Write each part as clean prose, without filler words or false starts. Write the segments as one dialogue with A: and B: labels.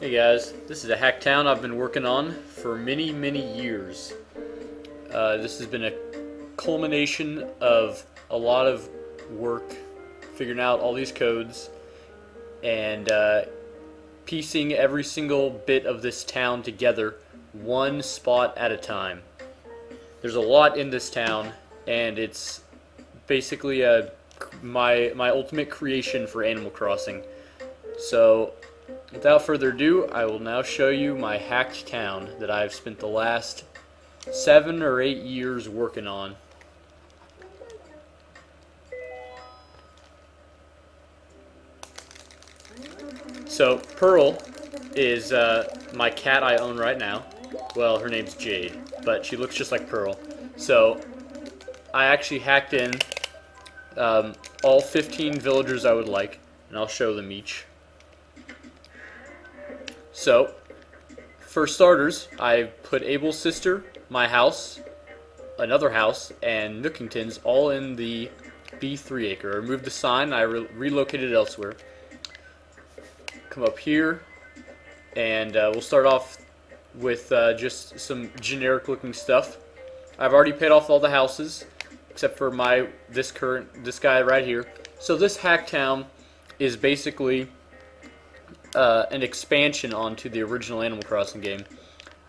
A: Hey guys, this is a hack town I've been working on for many years. This has been a culmination of a lot of work figuring out all these codes and piecing every single bit of this town together one spot at a time. There's a lot in this town, and it's basically my ultimate creation for Animal Crossing. So without further ado, I will now show you my hacked town that I've spent the last 7 or 8 years working on. So Pearl is my cat I own right now. Well, her name's Jade, but she looks just like Pearl. So I actually hacked in all 15 villagers I would like, and I'll show them each. So, for starters, I put Abel's sister, my house, another house, and Nookington's all in the B3 acre. I removed the sign, I relocated it elsewhere. Come up here, and we'll start off with just some generic looking stuff. I've already paid off all the houses, except for this guy right here. So this hack town is basically an expansion onto the original Animal Crossing game.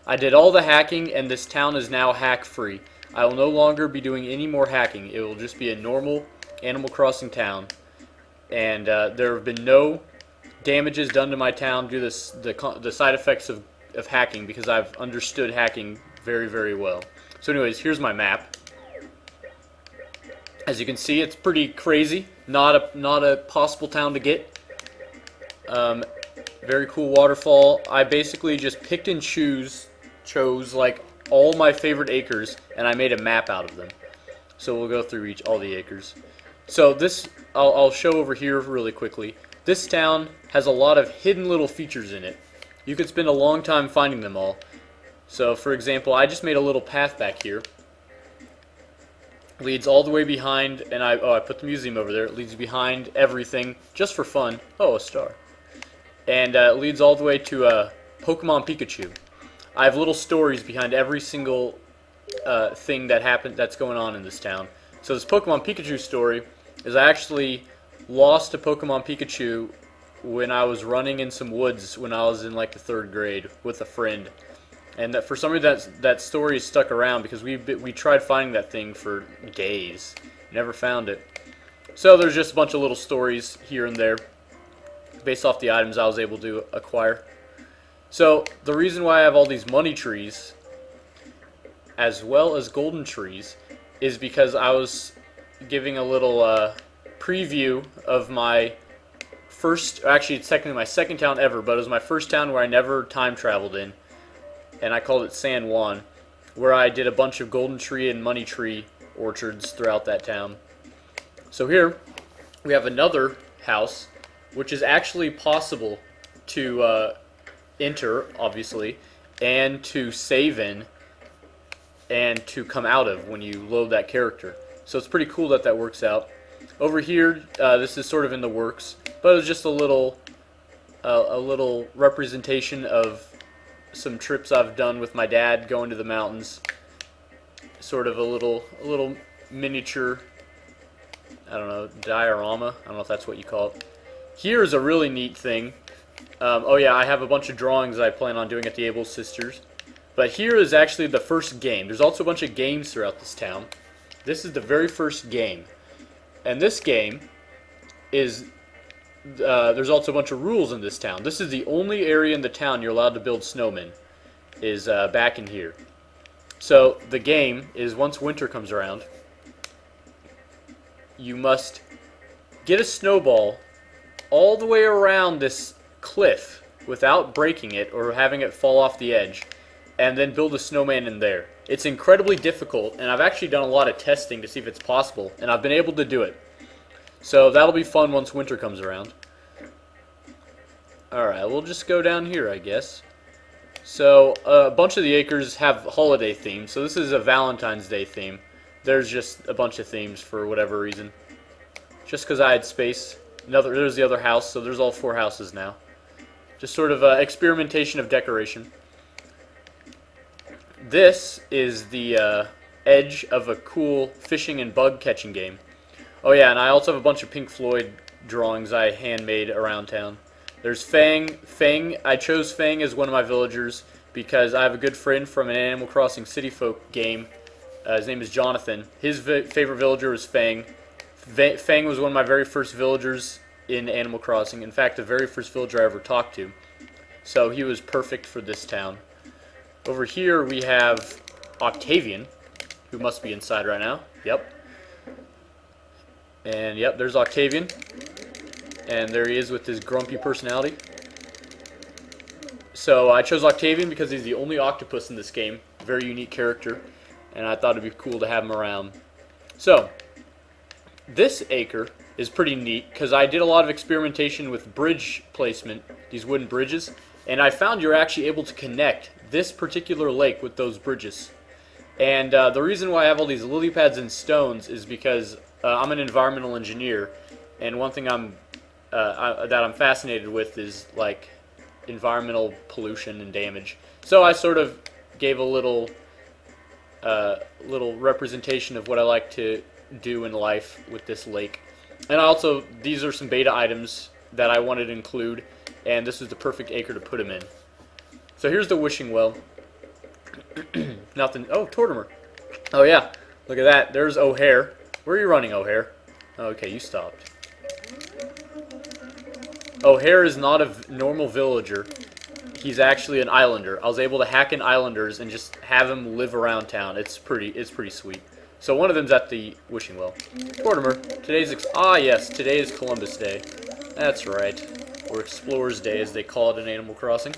A: I did all the hacking, and this town is now hack-free. I will no longer be doing any more hacking. It will just be a normal Animal Crossing town. And there have been no damages done to my town due to the side effects of hacking, because I've understood hacking very well. So anyways, here's my map. As you can see, it's pretty crazy. Not a possible town to get. Very cool waterfall. I basically just picked and chose like all my favorite acres, and I made a map out of them. So we'll go through all the acres. So this, I'll show over here really quickly. This town has a lot of hidden little features in it. You could spend a long time finding them all. So for example, I just made a little path back here. Leads all the way behind, and I put the museum over there. It leads behind everything, just for fun. Oh, a star. And it leads all the way to Pokemon Pikachu. I have little stories behind every single thing that's going on in this town. So this Pokemon Pikachu story is I actually lost a Pokemon Pikachu when I was running in some woods when I was in like the 3rd grade with a friend. And that for some reason that story stuck around because we tried finding that thing for days, never found it. So there's just a bunch of little stories here and there, based off the items I was able to acquire. So the reason why I have all these money trees, as well as golden trees, is because I was giving a little preview of my first, actually it's technically my second town ever, but it was my first town where I never time traveled in. And I called it San Juan, where I did a bunch of golden tree and money tree orchards throughout that town. So here we have another house, which is actually possible to enter, obviously, and to save in, and to come out of when you load that character. So it's pretty cool that works out. Over here, this is sort of in the works, but it was just a little representation of some trips I've done with my dad going to the mountains. Sort of a little miniature, I don't know, diorama. I don't know if that's what you call it. Here's a really neat thing. Oh yeah, I have a bunch of drawings I plan on doing at the Able Sisters. But here is actually the first game. There's also a bunch of games throughout this town. This is the very first game. And this game is, there's also a bunch of rules in this town. This is the only area in the town you're allowed to build snowmen, is back in here. So the game is, once winter comes around, you must get a snowball all the way around this cliff without breaking it or having it fall off the edge, and then build a snowman in there. It's incredibly difficult, and I've actually done a lot of testing to see if it's possible, and I've been able to do it. So that'll be fun once winter comes around. Alright, we'll just go down here, I guess. So a bunch of the acres have holiday themes, so this is a Valentine's Day theme. There's just a bunch of themes for whatever reason. Just because I had space. There's the other house, so there's all 4 houses now. Just sort of experimentation of decoration. This is the edge of a cool fishing and bug catching game. Oh yeah, and I also have a bunch of Pink Floyd drawings I handmade around town. There's Fang. I chose Fang as one of my villagers because I have a good friend from an Animal Crossing City Folk game. His name is Jonathan. His favorite villager was Fang. Fang was one of my very first villagers in Animal Crossing. In fact, the very first villager I ever talked to. So he was perfect for this town. Over here we have Octavian, who must be inside right now. Yep. And yep, there's Octavian. And there he is with his grumpy personality. So I chose Octavian because he's the only octopus in this game. Very unique character. And I thought it'd be cool to have him around. So, this acre is pretty neat because I did a lot of experimentation with bridge placement, these wooden bridges. And I found you're actually able to connect this particular lake with those bridges. And the reason why I have all these lily pads and stones is because I'm an environmental engineer. And one thing that I'm fascinated with is like environmental pollution and damage. So I sort of gave a little representation of what I like to do in life with this lake. And also, these are some beta items that I wanted to include, and this is the perfect acre to put them in. So here's the wishing well. Nothing. Oh, Tortimer. Oh yeah, look at that. There's O'Hare. Where are you running, O'Hare? Okay, you stopped. O'Hare is not a normal villager. He's actually an islander. I was able to hack in islanders and just have him live around town. It's pretty sweet. So one of them's at the wishing well. Mortimer, yes, today is Columbus Day. That's right. Or Explorers Day, as they call it in Animal Crossing.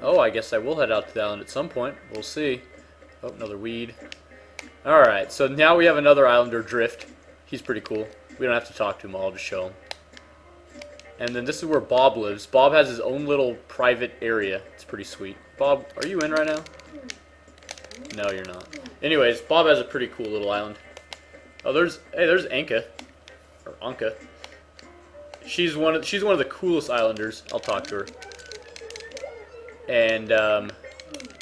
A: Oh, I guess I will head out to the island at some point. We'll see. Oh, another weed. Alright, so now we have another islander, Drift. He's pretty cool. We don't have to talk to him, I'll just show him. And then this is where Bob lives. Bob has his own little private area. It's pretty sweet. Bob, are you in right now? No, you're not. Anyways, Bob has a pretty cool little island. Oh, there's Anka. Or Anka. She's one of the coolest islanders. I'll talk to her. And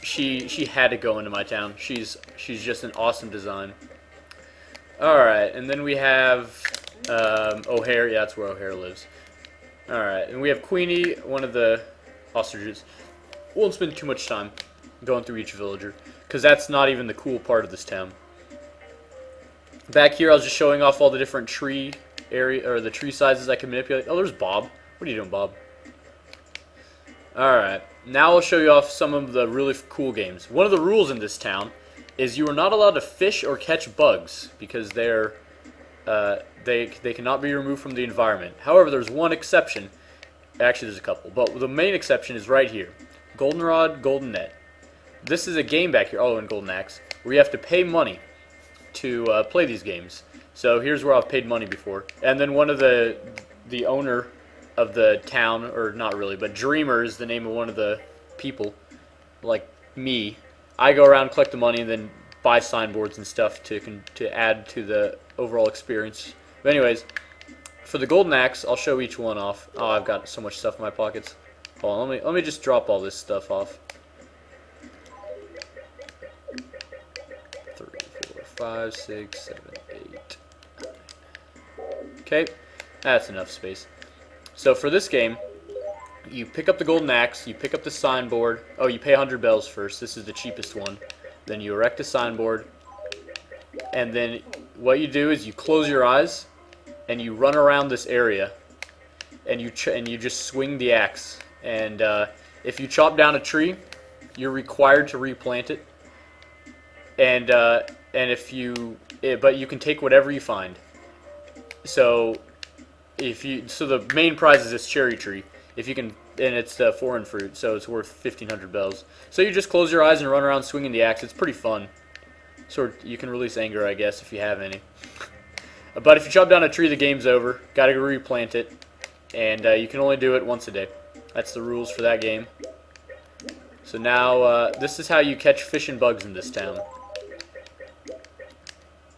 A: she had to go into my town. She's just an awesome design. Alright, and then we have O'Hare. Yeah, that's where O'Hare lives. Alright, and we have Queenie, one of the ostriches. Won't spend too much time going through each villager, because that's not even the cool part of this town. Back here, I was just showing off all the different tree area, or the tree sizes I can manipulate. Oh, there's Bob. What are you doing, Bob? Alright, now I'll show you off some of the really cool games. One of the rules in this town is you are not allowed to fish or catch bugs, because they cannot be removed from the environment. However, there's one exception. Actually, there's a couple, but the main exception is right here. Goldenrod, Golden Net. This is a game back here, and Golden Axe, where you have to pay money to play these games. So here's where I've paid money before. And then one of the owner of the town, or not really, but Dreamer is the name of one of the people, like me. I go around, collect the money, and then buy signboards and stuff to add to the overall experience. But anyways, for the Golden Axe, I'll show each one off. Oh, I've got so much stuff in my pockets. Hold on, let me just drop all this stuff off. 3, 4, 5, 6, 7, 8. Okay, that's enough space. So for this game, you pick up the Golden Axe, you pick up the signboard. Oh, you pay 100 bells first. This is the cheapest one. Then you erect a signboard, and then what you do is you close your eyes and you run around this area, and you just swing the axe. And if you chop down a tree, you're required to replant it. And but you can take whatever you find. So the main prize is this cherry tree. If you can, and it's foreign fruit, so it's worth 1,500 bells. So you just close your eyes and run around swinging the axe. It's pretty fun. You can release anger, I guess, if you have any. But if you chop down a tree, the game's over. Got to go replant it, and you can only do it once a day. That's the rules for that game. So now this is how you catch fish and bugs in this town.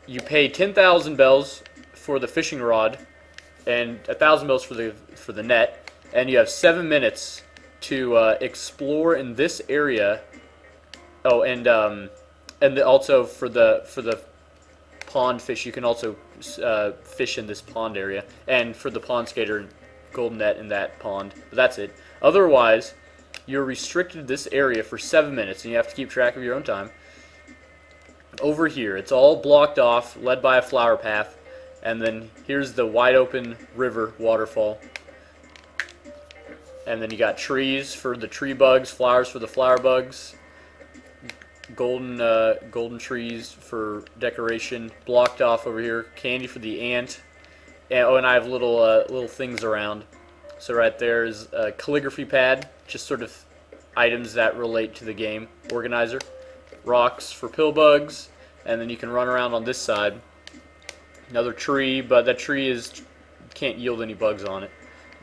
A: You pay 10,000 bells for the fishing rod, and 1,000 bells for the net, and you have 7 minutes to explore in this area. Oh, and also for the pond fish, you can also fish in this pond area, and for the pond skater, golden net in that pond. But that's it. Otherwise, you're restricted to this area for 7 minutes, and you have to keep track of your own time. Over here, it's all blocked off, led by a flower path, and then here's the wide open river waterfall. And then you got trees for the tree bugs, flowers for the flower bugs, golden trees for decoration, blocked off over here, candy for the ant, and I have little things around. So right there is a calligraphy pad, just sort of items that relate to the game organizer. Rocks for pill bugs, and then you can run around on this side. Another tree, but that tree can't yield any bugs on it.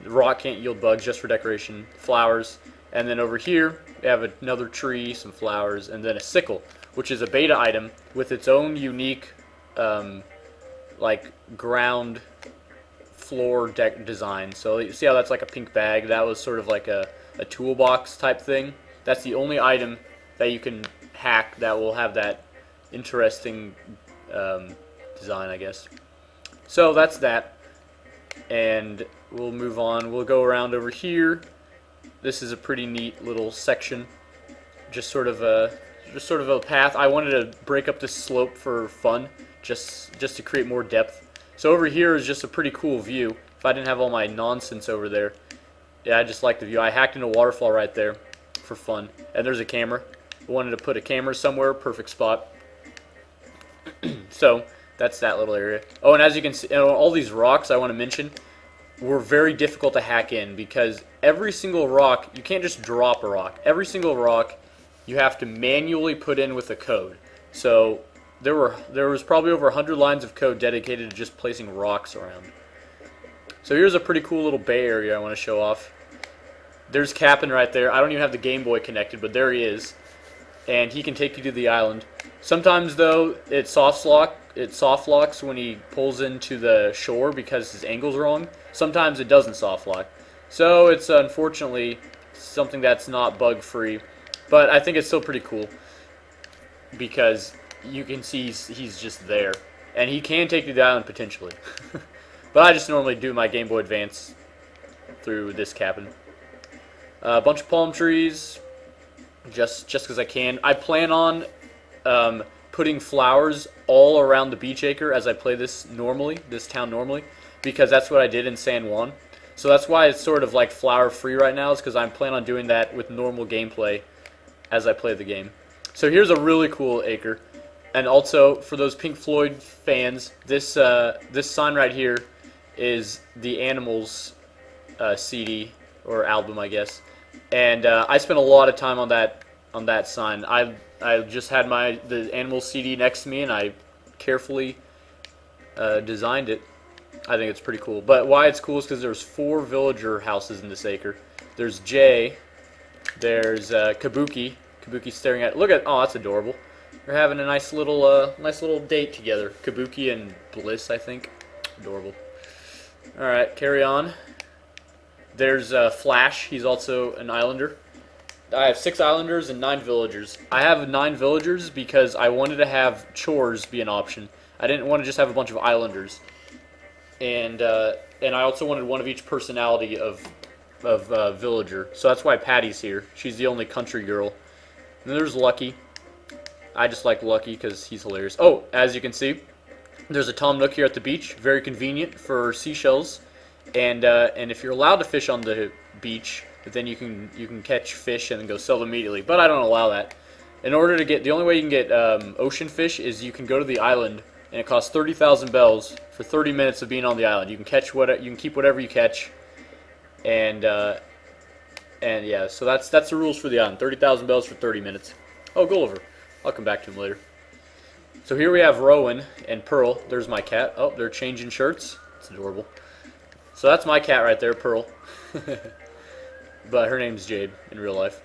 A: The rock can't yield bugs, just for decoration. Flowers, and then over here we have another tree, some flowers, and then a sickle, which is a beta item with its own unique, like ground floor deck design. So you see how that's like a pink bag? That was sort of like a toolbox type thing. That's the only item that you can hack that will have that interesting design, I guess. So that's that, and we'll move on. We'll go around over here. This is a pretty neat little section, just sort of a path. I wanted to break up this slope for fun, just to create more depth. So over here is just a pretty cool view. If I didn't have all my nonsense over there, yeah, I just like the view. I hacked in a waterfall right there for fun, and there's a camera. I wanted to put a camera somewhere, perfect spot. So that's that little area. Oh, and as you can see, all these rocks I want to mention were very difficult to hack in, because every single rock, you can't just drop a rock. Every single rock you have to manually put in with a code. So there was probably over 100 lines of code dedicated to just placing rocks around. So here's a pretty cool little bay area I want to show off. There's Cap'n right there. I don't even have the Game Boy connected, but there he is. And he can take you to the island. Sometimes, though, it soft locks when he pulls into the shore because his angle's wrong. Sometimes it doesn't soft lock. So it's unfortunately something that's not bug-free. But I think it's still pretty cool, because you can see he's just there. And he can take you to the island potentially. But I just normally do my Game Boy Advance through this cabin. A bunch of palm trees, just because I can. I plan on putting flowers all around the beach acre as I play this town normally, because that's what I did in San Juan. So that's why it's sort of like flower free right now, is because I'm planning on doing that with normal gameplay as I play the game. So here's a really cool acre. And also, for those Pink Floyd fans, this sign right here is the Animals CD, or album, I guess. And I spent a lot of time on that sign. I just had the Animals CD next to me, and I carefully designed it. I think it's pretty cool. But why it's cool is because there's 4 villager houses in this acre. There's Jay. There's Kabuki. Kabuki's staring at. Look at. Oh, that's adorable. They're having a nice little date together. Kabuki and Bliss, I think. Adorable. All right, carry on. There's Flash. He's also an islander. I have 6 islanders and 9 villagers. I have 9 villagers because I wanted to have chores be an option. I didn't want to just have a bunch of islanders. And I also wanted one of each personality of villager. So that's why Patty's here. She's the only country girl. And then there's Lucky. I just like Lucky because he's hilarious. Oh, as you can see, there's a Tom Nook here at the beach. Very convenient for seashells. And if you're allowed to fish on the beach, then you can catch fish and then go sell them immediately. But I don't allow that. In order to get, the only way you can get ocean fish is you can go to the island, and it costs 30,000 bells for 30 minutes of being on the island. You can catch you can keep whatever you catch, and yeah, so that's the rules for the island. 30,000 bells for 30 minutes. Oh, Gulliver. I'll come back to him later. So here we have Rowan and Pearl. There's my cat. Oh, they're changing shirts. It's adorable. So that's my cat right there, Pearl. But her name's Jade in real life.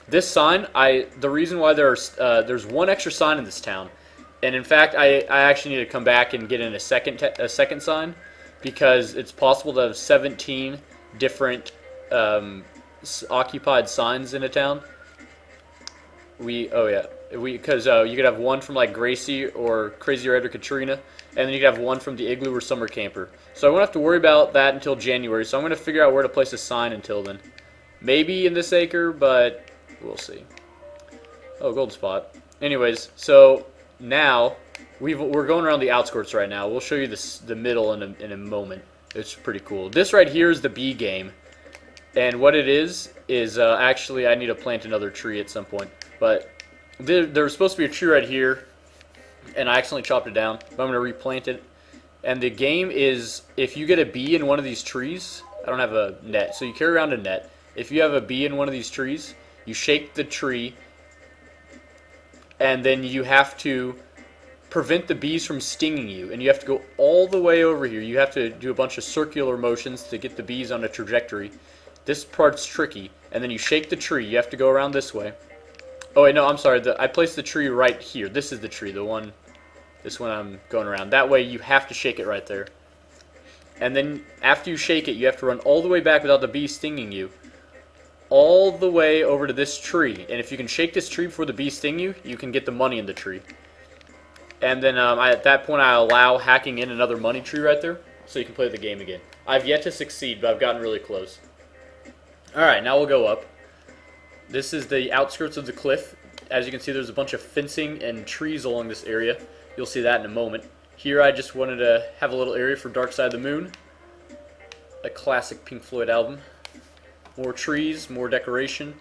A: This sign, the reason why there's one extra sign in this town, and in fact, I actually need to come back and get in a second sign, because it's possible to have 17 different occupied signs in a town. Because you could have one from like Gracie or Crazy Red or Katrina, and then you could have one from the Igloo or Summer Camper. So I won't have to worry about that until January. So I'm going to figure out where to place a sign until then. Maybe in this acre, but we'll see. Oh, gold spot. Anyways, so now we're going around the outskirts right now. We'll show you the middle in a moment. It's pretty cool. This right here is the bee game, and what it is actually I need to plant another tree at some point. But there's supposed to be a tree right here, and I accidentally chopped it down. But I'm going to replant it. And the game is, if you get a bee in one of these trees, I don't have a net, so you carry around a net. If you have a bee in one of these trees, you shake the tree, and then you have to prevent the bees from stinging you. And you have to go all the way over here. You have to do a bunch of circular motions to get the bees on a trajectory. This part's tricky. And then you shake the tree. You have to go around this way. Oh, wait, no, I'm sorry. I placed the tree right here. This is the tree, this one I'm going around. That way you have to shake it right there. And then after you shake it, you have to run all the way back without the bee stinging you. All the way over to this tree. And if you can shake this tree before the bees sting you, you can get the money in the tree. And then at that point, I allow hacking in another money tree right there, so you can play the game again. I've yet to succeed, but I've gotten really close. Alright, now we'll go up. This is the outskirts of the cliff. As you can see, there's a bunch of fencing and trees along this area. You'll see that in a moment. Here, I just wanted to have a little area for Dark Side of the Moon. A classic Pink Floyd album. More trees, more decoration.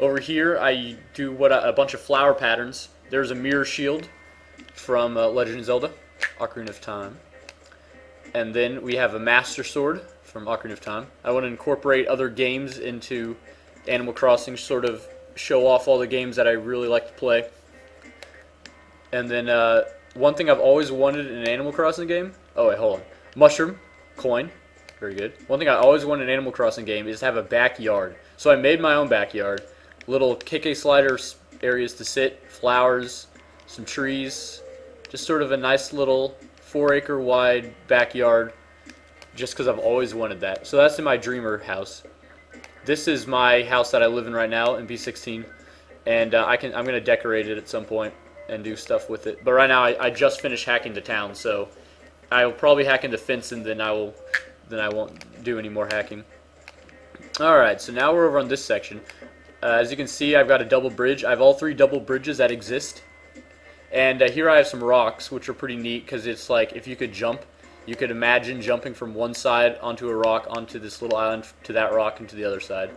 A: Over here, I do a bunch of flower patterns. There's a mirror shield from Legend of Zelda, Ocarina of Time. And then we have a Master Sword from Ocarina of Time. I want to incorporate other games into Animal Crossing, sort of show off all the games that I really like to play. And then one thing I've always wanted in an Animal Crossing game, oh wait, hold on. Mushroom, coin, very good. One thing I always wanted in an Animal Crossing game is to have a backyard. So I made my own backyard. Little KK slider areas to sit, flowers, some trees, just sort of a nice little 4-acre wide backyard, just because I've always wanted that. So that's in my dreamer house. This is my house that I live in right now in B16, and I'm going to decorate it at some point and do stuff with it. But right now I just finished hacking the town, so I'll probably hack into fence, and then I won't do any more hacking. All right, so now we're over on this section. As you can see, I've got a double bridge. I have all 3 double bridges that exist. And here I have some rocks, which are pretty neat, because it's like if you could jump, you could imagine jumping from one side onto a rock, onto this little island, to that rock, and to the other side.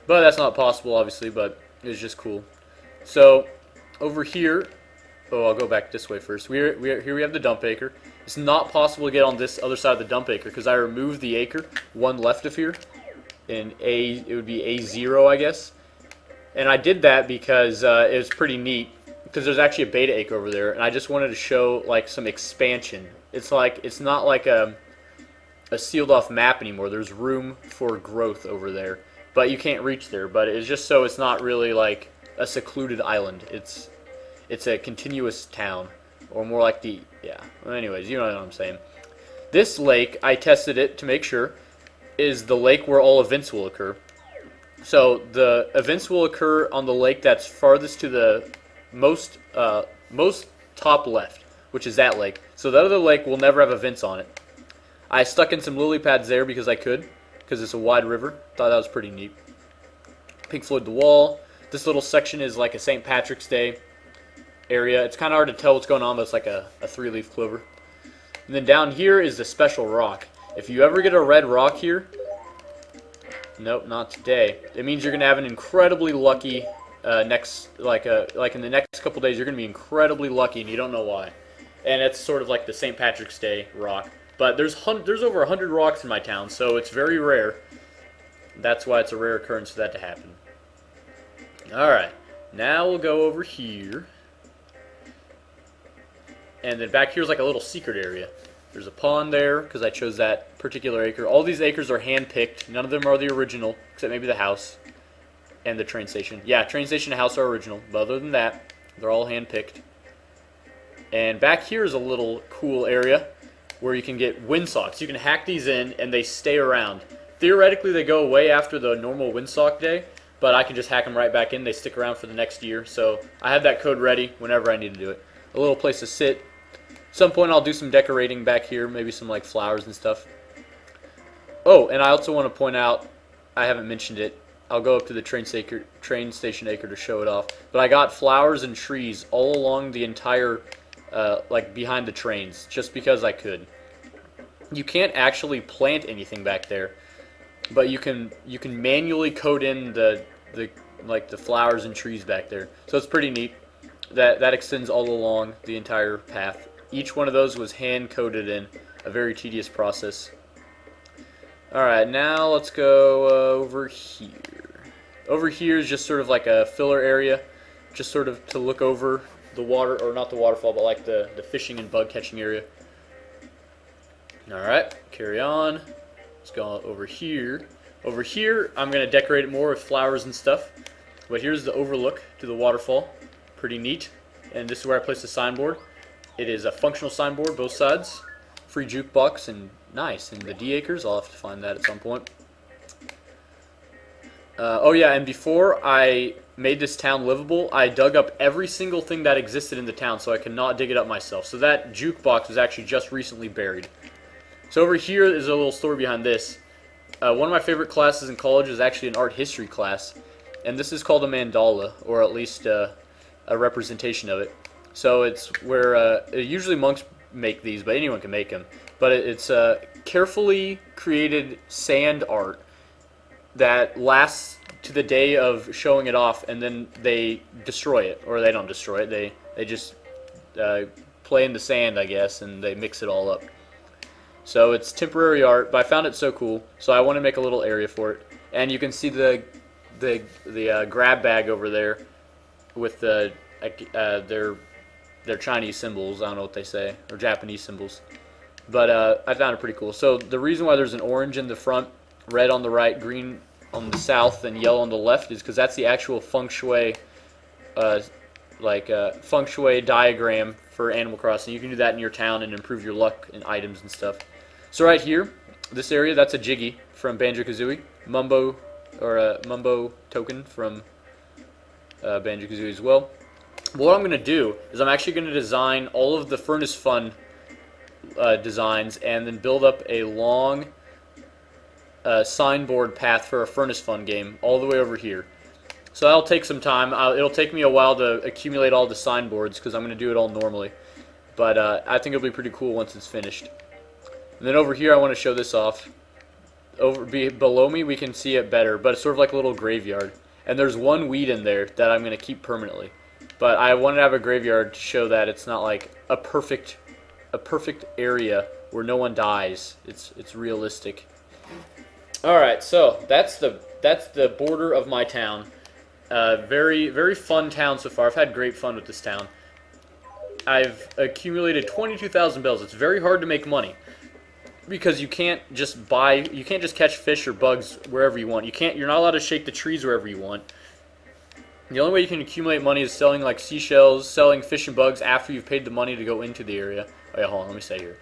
A: But that's not possible, obviously, but it's just cool. So, over here, oh, I'll go back this way first. Here we have the dump acre. It's not possible to get on this other side of the dump acre, because I removed the acre, one left of here, and it would be A0, I guess. And I did that because it was pretty neat, because there's actually a beta acre over there, and I just wanted to show like some expansion. It's not like a sealed off map anymore. There's room for growth over there, but you can't reach there. But it's just so it's not really like a secluded island. It's a continuous town, or more like well, anyways, you know what I'm saying. This lake, I tested it to make sure, is the lake where all events will occur. So the events will occur on the lake that's farthest to the most top left, which is that lake. So the other lake will never have events on it. I stuck in some lily pads there because I could, because it's a wide river. Thought that was pretty neat. Pink Floyd the wall. This little section is like a St. Patrick's Day area. It's kind of hard to tell what's going on, but it's like a 3-leaf clover. And then down here is the special rock. If you ever get a red rock here, nope, not today. It means you're gonna have an incredibly lucky like in the next couple days, you're gonna be incredibly lucky, and you don't know why. And it's sort of like the St. Patrick's Day rock. But there's over 100 rocks in my town, so it's very rare. That's why it's a rare occurrence for that to happen. Alright, now we'll go over here. And then back here's like a little secret area. There's a pond there, because I chose that particular acre. All these acres are hand-picked. None of them are the original, except maybe the house and the train station. Yeah, train station and house are original, but other than that, they're all hand-picked. And back here is a little cool area. where you can get windsocks. You can hack these in, and they stay around. Theoretically, they go away after the normal windsock day, but I can just hack them right back in. They stick around for the next year, so I have that code ready whenever I need to do it. A little place to sit. At some point, I'll do some decorating back here, maybe some like flowers and stuff. Oh, and I also want to point out, I haven't mentioned it. I'll go up to the train station Acre to show it off. But I got flowers and trees all along the entire, like behind the trains, just because I could. You can't actually plant anything back there, but you can manually code in the flowers and trees back there. So it's pretty neat. That extends all along the entire path. Each one of those was hand coded in, a very tedious process. Alright, now let's go over here. Over here is just sort of like a filler area, just sort of to look over the water, or not the waterfall, but like the fishing and bug catching area. Alright, carry on. Let's go over here. Over here, I'm going to decorate it more with flowers and stuff. But here's the overlook to the waterfall. Pretty neat. And this is where I place the signboard. It is a functional signboard, both sides. Free jukebox, and nice. And the D acres, I'll have to find that at some point. Oh yeah, and before I made this town livable, I dug up every single thing that existed in the town, so I could not dig it up myself. So that jukebox was actually just recently buried. So over here is a little story behind this. One of my favorite classes in college is actually an art history class, and this is called a mandala, or at least a representation of it. So it's where usually monks make these, but anyone can make them. But it's carefully created sand art that lasts to the day of showing it off, and then they destroy it, or they don't destroy it. They just play in the sand, I guess, and they mix it all up. So it's temporary art, but I found it so cool, so I want to make a little area for it. And you can see the grab bag over there with their Chinese symbols. I don't know what they say, or Japanese symbols. But I found it pretty cool. So the reason why there's an orange in the front, red on the right, green on the south, and yellow on the left is because that's the actual feng shui, feng shui diagram for Animal Crossing. You can do that in your town and improve your luck and items and stuff. So right here, this area, that's a Jiggy from Banjo-Kazooie. Mumbo token from Banjo-Kazooie as well. What I'm going to do is I'm actually going to design all of the Furnace Fun designs and then build up a long signboard path for a Furnace Fun game all the way over here. So that'll take some time. It'll take me a while to accumulate all the signboards because I'm going to do it all normally. But I think it'll be pretty cool once it's finished. And then over here I want to show this off. Below me we can see it better, but it's sort of like a little graveyard. And there's one weed in there that I'm going to keep permanently. But I want to have a graveyard to show that it's not like a perfect area where no one dies. It's realistic. Alright, so that's the border of my town. Very, very fun town so far. I've had great fun with this town. I've accumulated 22,000 bells. It's very hard to make money because you can't just catch fish or bugs wherever you want. You're not allowed to shake the trees wherever you want. The only way you can accumulate money is selling like seashells, selling fish and bugs after you've paid the money to go into the area. Oh yeah, hold on, let me stay here.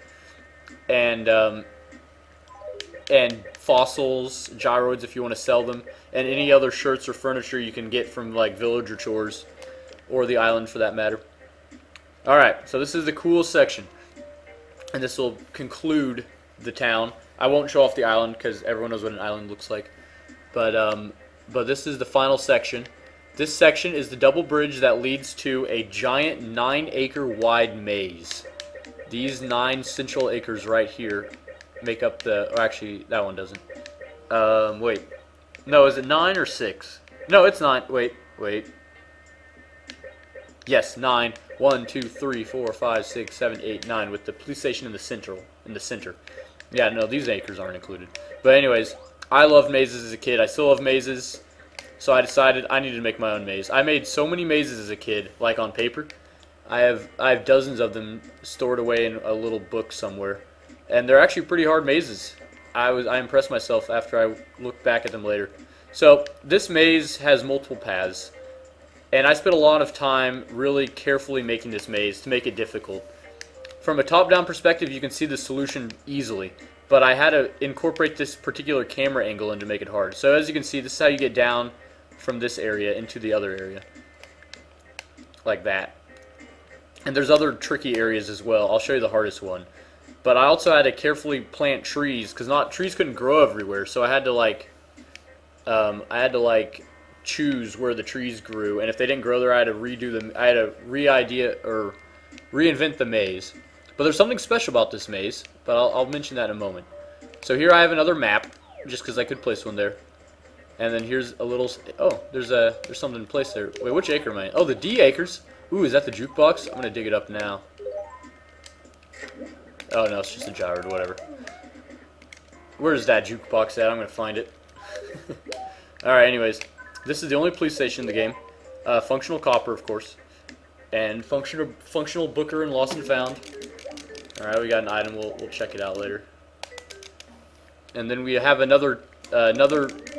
A: And fossils, gyroids if you want to sell them, and any other shirts or furniture you can get from like villager chores or the island for that matter. Alright, so this is the cool section, and this will conclude the town. I won't show off the island because everyone knows what an island looks like, but this is the final section. This section is the double bridge that leads to a giant 9-acre wide maze. These 9 central acres right here make up the... Or actually, that one doesn't. Wait. No, is it 9 or 6? No, it's 9. Wait. Yes, 9. 1, 2, 3, 4, 5, 6, 7, 8, 9, with the police station in the center. Yeah, no, these acres aren't included. But anyways, I loved mazes as a kid. I still love mazes. So I decided I needed to make my own maze. I made so many mazes as a kid, like on paper. I have dozens of them stored away in a little book somewhere. And they're actually pretty hard mazes. I impressed myself after I looked back at them later. So this maze has multiple paths. And I spent a lot of time really carefully making this maze to make it difficult. from a top-down perspective, you can see the solution easily. But I had to incorporate this particular camera angle in to make it hard. So as you can see, this is how you get down from this area into the other area. Like that. And there's other tricky areas as well. I'll show you the hardest one. But I also had to carefully plant trees, because trees couldn't grow everywhere. So I had to choose where the trees grew, and if they didn't grow there, I had to reinvent the maze. But there's something special about this maze, but I'll mention that in a moment. So here I have another map, just because I could place one there. And then here's a little, oh, there's something in place there. Wait, which acre am I in? Oh, the D acres. Ooh, is that the jukebox? I'm gonna dig it up now. Oh no, it's just a gyro or whatever. Where's that jukebox at? I'm gonna find it. Alright, anyways. This is the only police station in the game. Functional copper, of course. And functional booker and lost and found. Alright, we got an item. We'll check it out later. And then we have another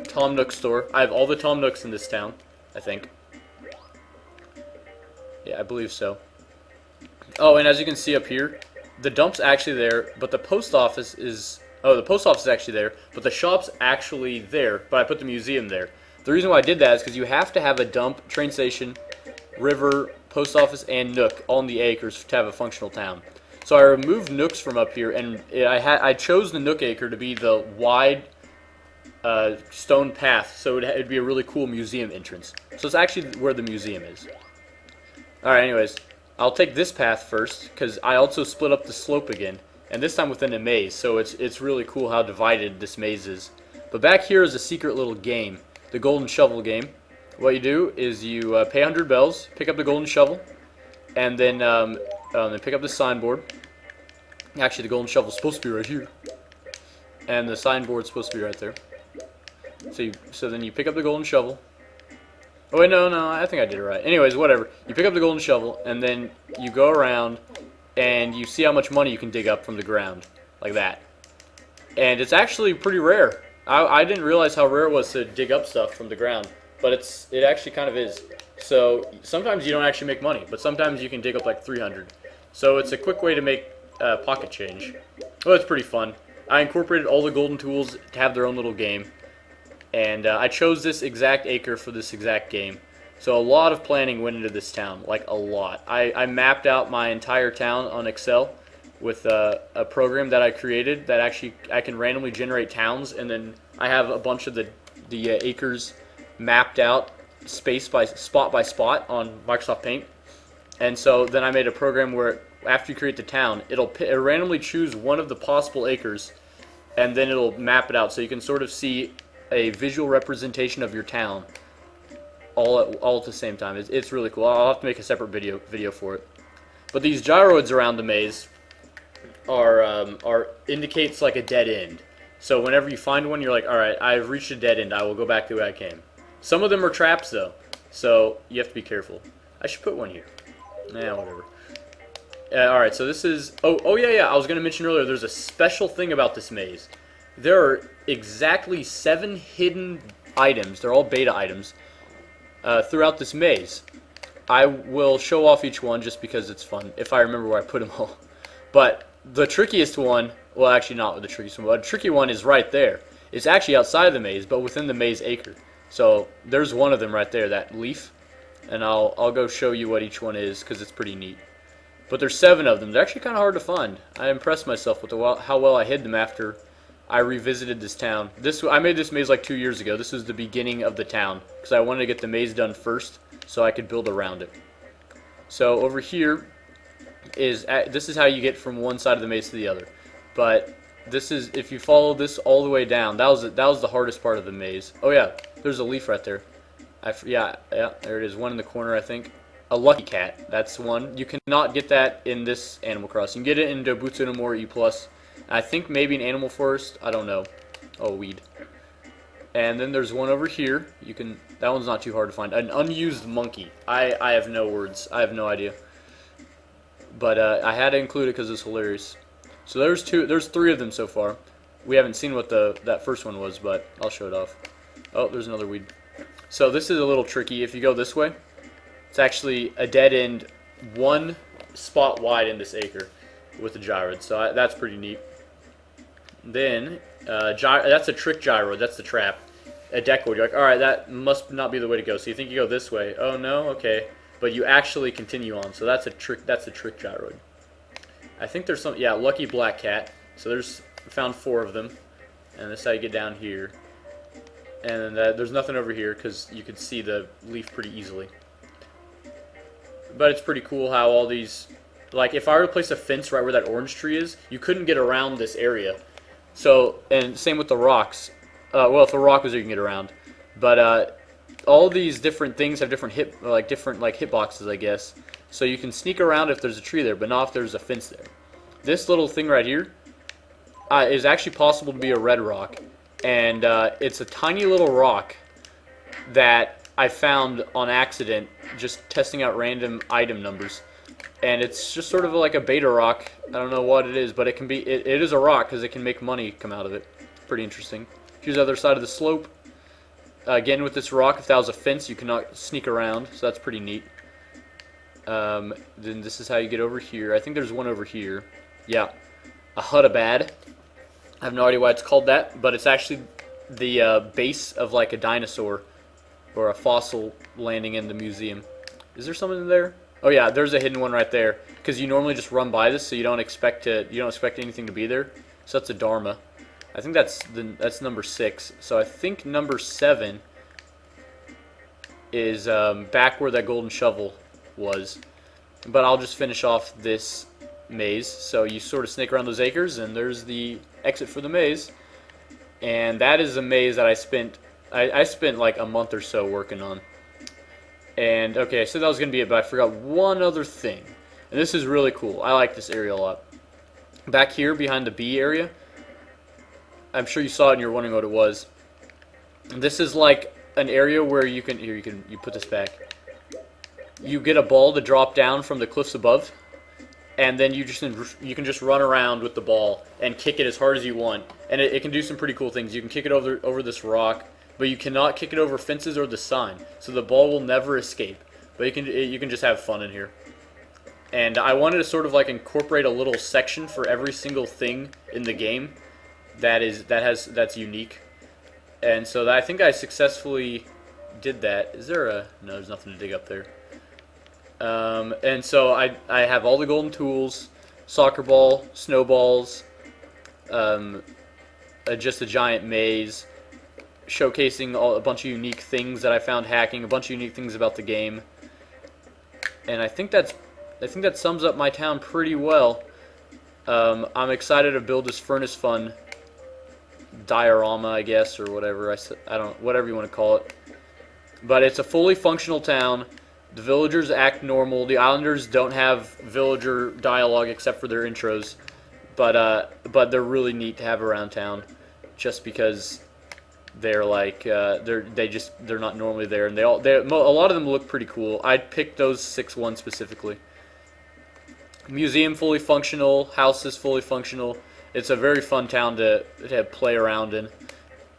A: Tom Nook store. I have all the Tom Nooks in this town, I think. Yeah, I believe so. Oh, and as you can see up here, the dump's actually there, but the post office is... Oh, the post office is actually there, but the shop's actually there, but I put the museum there. The reason why I did that is because you have to have a dump, train station, river, post office, and Nook all in the acres to have a functional town. So I removed Nooks from up here, and I chose the Nook acre to be the wide stone path, so it'd be a really cool museum entrance. So it's actually where the museum is. Alright, anyways, I'll take this path first, because I also split up the slope again, and this time within a maze, so it's really cool how divided this maze is. But back here is a secret little game, the golden shovel game. What you do is you pay 100 bells, pick up the golden shovel, and then pick up the signboard. Actually, the golden shovel's supposed to be right here, and the signboard's supposed to be right there. So then you pick up the golden shovel. Oh wait, no, I think I did it right. Anyways, whatever. You pick up the golden shovel, and then you go around, and you see how much money you can dig up from the ground, like that. And it's actually pretty rare. I didn't realize how rare it was to dig up stuff from the ground, but it actually kind of is. So sometimes you don't actually make money, but sometimes you can dig up like 300. So it's a quick way to make pocket change. Well, it's pretty fun. I incorporated all the golden tools to have their own little game, and I chose this exact acre for this exact game. So a lot of planning went into this town, like a lot. I mapped out my entire town on Excel with a program that I created that actually I can randomly generate towns, and then I have a bunch of the acres mapped out spot by spot on Microsoft Paint. And so then I made a program where after you create the town, it'll randomly choose one of the possible acres, and then it'll map it out so you can sort of see a visual representation of your town all at the same time. It's really cool. I'll have to make a separate video for it. But these gyroids around the maze are indicates like a dead end. So whenever you find one, you're like, all right, I've reached a dead end. I will go back the way I came. Some of them are traps though, so you have to be careful. I should put one here. Nah, whatever. All right, so this is. Oh yeah. I was gonna mention earlier. There's a special thing about this maze. There are exactly 7 hidden items. They're all beta items throughout this maze. I will show off each one just because it's fun, if I remember where I put them all. But the trickiest one, well actually not the trickiest one, but the tricky one is right there. It's actually outside of the maze, but within the maze acre. So there's one of them right there, that leaf. And I'll go show you what each one is because it's pretty neat. But there's 7 of them. They're actually kind of hard to find. I impressed myself with how well I hid them after I revisited this town. I made this maze like 2 years ago. This was the beginning of the town because I wanted to get the maze done first so I could build around it. So over here this is how you get from one side of the maze to the other. But this is, if you follow this all the way down, that was the hardest part of the maze. Oh yeah, there's a leaf right there. Yeah, there it is. One in the corner, I think. A lucky cat. That's one. You cannot get that in this Animal Crossing. You can get it in Dobutsu no More E+. I think maybe in Animal Forest. I don't know. Oh, weed. And then there's one over here. That one's not too hard to find. An unused monkey. I have no words. I have no idea. But I had to include it because it's hilarious. So there's 3 of them so far. We haven't seen what that first one was, but I'll show it off. Oh, there's another weed. So this is a little tricky. If you go this way, it's actually a dead end 1 spot wide in this acre. with the gyroid. So that's pretty neat. Then that's a trick gyroid. That's the trap. A decoid. You're like, all right, that must not be the way to go. So you think you go this way. Oh no, okay. But you actually continue on. So that's a trick. That's a trick gyroid. I think there's some. Yeah, lucky black cat. So found 4 of them, and this is how you get down here. And there's nothing over here because you could see the leaf pretty easily. But it's pretty cool how all these, like if I were to place a fence right where that orange tree is, you couldn't get around this area. So, and same with the rocks. Well, if the rock was there, you can get around. But all these different things have different hitboxes, I guess. So you can sneak around if there's a tree there, but not if there's a fence there. This little thing right here is actually possible to be a red rock. And it's a tiny little rock that I found on accident just testing out random item numbers. And it's just sort of like a beta rock. I don't know what it is, but it is a rock because it can make money come out of it. Pretty interesting. Here's the other side of the slope. Again, with this rock, if that was a fence, you cannot sneak around, so that's pretty neat. Then this is how you get over here. I think there's one over here. Yeah, a Hudabad. I have no idea why it's called that, but it's actually the base of like a dinosaur or a fossil landing in the museum. Is there something in there? Oh yeah, there's a hidden one right there. Because you normally just run by this, so you don't expect anything to be there. So that's a Dharma. I think that's number 6. So I think number 7 is back where that golden shovel was. But I'll just finish off this maze. So you sort of snake around those acres, and there's the exit for the maze. And that is a maze that I spent like a month or so working on. And okay, I said that was going to be it, but I forgot one other thing. And this is really cool. I like this area a lot. Back here behind the B area, I'm sure you saw it and you're wondering what it was. This is like an area where you put this back. You get a ball to drop down from the cliffs above, and then you can just run around with the ball and kick it as hard as you want. And it can do some pretty cool things. You can kick it over this rock, but you cannot kick it over fences or the sign. So the ball will never escape. But you can just have fun in here. And I wanted to sort of like incorporate a little section for every single thing in the game that's unique. And so I think I successfully did that. Is there a... No, there's nothing to dig up there. And so I have all the golden tools, soccer ball, snowballs, just a giant maze, showcasing a bunch of unique things that I found hacking, a bunch of unique things about the game. And I think that sums up my town pretty well. I'm excited to build this Furnace Fun diorama, I guess, or whatever. Whatever you want to call it. But it's a fully functional town. The villagers act normal. The islanders don't have villager dialogue except for their intros, but they're really neat to have around town, just because they're like they're not normally there, and a lot of them look pretty cool. I'd pick those 6-1 specifically. Museum fully functional, houses fully functional. It's a very fun town to play around in,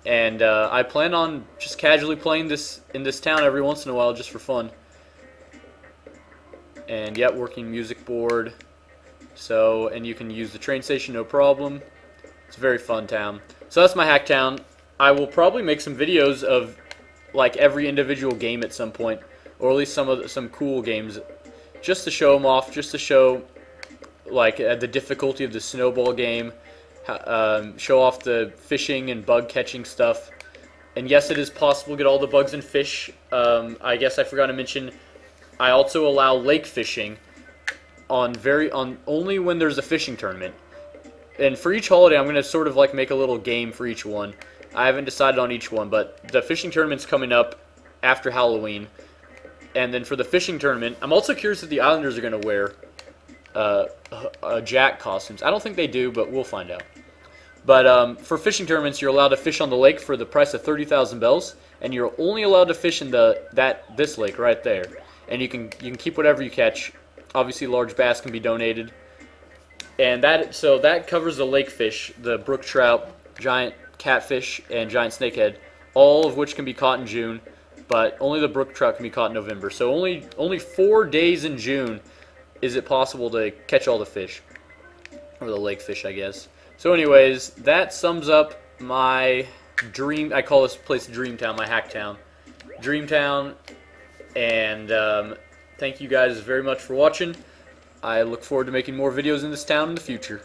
A: and I plan on just casually playing this in this town every once in a while just for fun. And yet, working music board. So, and you can use the train station no problem. It's a very fun town. So that's my hack town. I will probably make some videos of like every individual game at some point, or at least some cool games, just to show them off, just to show like the difficulty of the snowball game, show off the fishing and bug catching stuff. And yes, it is possible to get all the bugs and fish. I guess I forgot to mention, I also allow lake fishing on only when there's a fishing tournament. And for each holiday, I'm going to sort of like make a little game for each one. I haven't decided on each one, but the fishing tournament's coming up after Halloween. And then for the fishing tournament, I'm also curious if the Islanders are going to wear Jack costumes. I don't think they do, but we'll find out. But for fishing tournaments, you're allowed to fish on the lake for the price of 30,000 bells, and you're only allowed to fish in this lake right there. And you can keep whatever you catch. Obviously, large bass can be donated, and that covers the lake fish, the brook trout, giant catfish, and giant snakehead, all of which can be caught in June, but only the brook trout can be caught in November. So only 4 days in June is it possible to catch all the fish. or the lake fish, I guess. So anyways, that sums up my dream. I call this place Dreamtown, my hack town. Dreamtown, and thank you guys very much for watching. I look forward to making more videos in this town in the future.